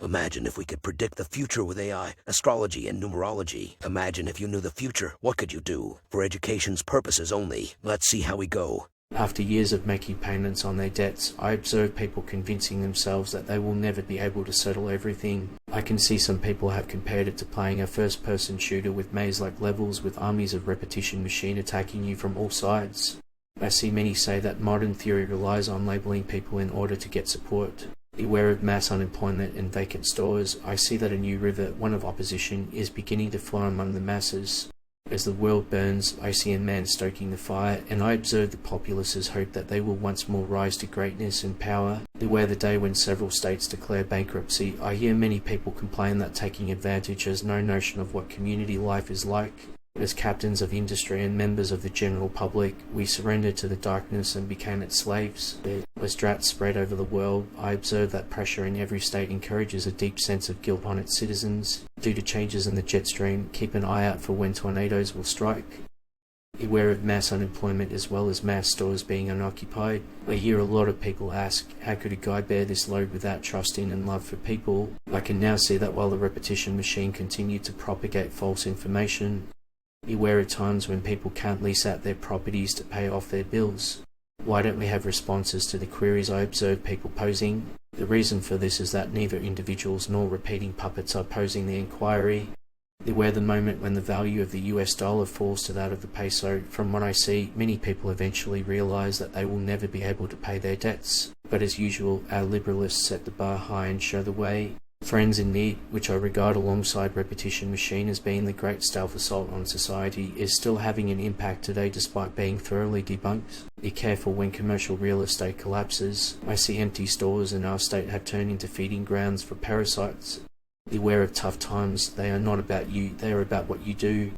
Imagine if we could predict the future with AI, astrology, and numerology. Imagine if you knew the future, what could you do? For education's purposes only. Let's see how we go. After years of making payments on their debts, I observe people convincing themselves that they will never be able to settle everything. I can see some people have compared it to playing a first-person shooter with maze-like levels with armies of repetition machine attacking you from all sides. I see many say that modern theory relies on labeling people in order to get support. Beware of mass unemployment and vacant stores. I see that a new river, one of opposition, is beginning to flow among the masses. As the world burns, I see a man stoking the fire, and I observe the populace's hope that they will once more rise to greatness and power. Beware the day when several states declare bankruptcy. I hear many people complain that taking advantage has no notion of what community life is like. As captains of industry and members of the general public, we surrendered to the darkness and became its slaves. As droughts spread over the world, I observe that pressure in every state encourages a deep sense of guilt on its citizens. Due to changes in the jet stream, keep an eye out for when tornadoes will strike. Beware of mass unemployment as well as mass stores being unoccupied. I hear a lot of people ask, how could a guy bear this load without trust in and love for people? I can now see that while the repetition machine continued to propagate false information, beware of times when people can't lease out their properties to pay off their bills. Why don't we have responses to the queries I observe people posing? The reason for this is that neither individuals nor repeating puppets are posing the inquiry. Beware the moment when the value of the US dollar falls to that of the peso. From what I see, many people eventually realize that they will never be able to pay their debts. But as usual, our liberalists set the bar high and show the way. Friends in Need, which I regard alongside Repetition Machine as being the great stealth assault on society, is still having an impact today despite being thoroughly debunked. Be careful when commercial real estate collapses. I see empty stores in our state have turned into feeding grounds for parasites. Beware of tough times. They are not about you, they are about what you do.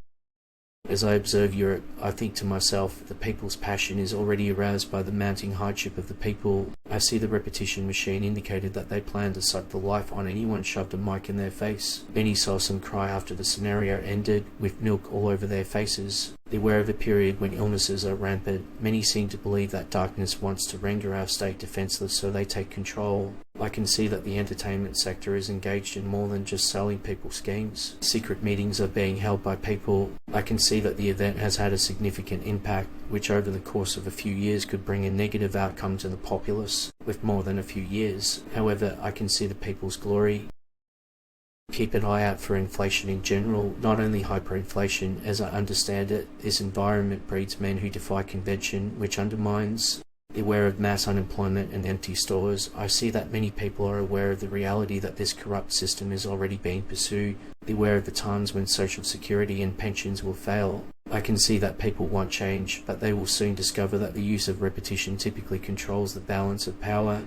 As I observe Europe, I think to myself, the people's passion is already aroused by the mounting hardship of the people. I see the repetition machine indicated that they plan to suck the life on anyone shoved a mic in their face. Many saw some cry after the scenario ended, with milk all over their faces. Beware of a period when illnesses are rampant. Many seem to believe that darkness wants to render our state defenseless, so they take control. I can see that the entertainment sector is engaged in more than just selling people schemes. Secret meetings are being held by people. I can see that the event has had a significant impact, which over the course of a few years could bring a negative outcome to the populace, with more than a few years. However, I can see the people's glory. Keep an eye out for inflation in general, not only hyperinflation. As I understand it, this environment breeds men who defy convention, which undermines. Beware of mass unemployment and empty stores. I see that many people are aware of the reality that this corrupt system is already being pursued. Beware of the times when social security and pensions will fail. I can see that people want change, but they will soon discover that the use of repetition typically controls the balance of power.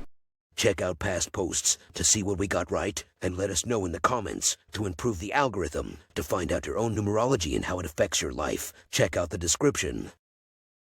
Check out past posts to see what we got right, and let us know in the comments to improve the algorithm. To find out your own numerology and how it affects your life, check out the description.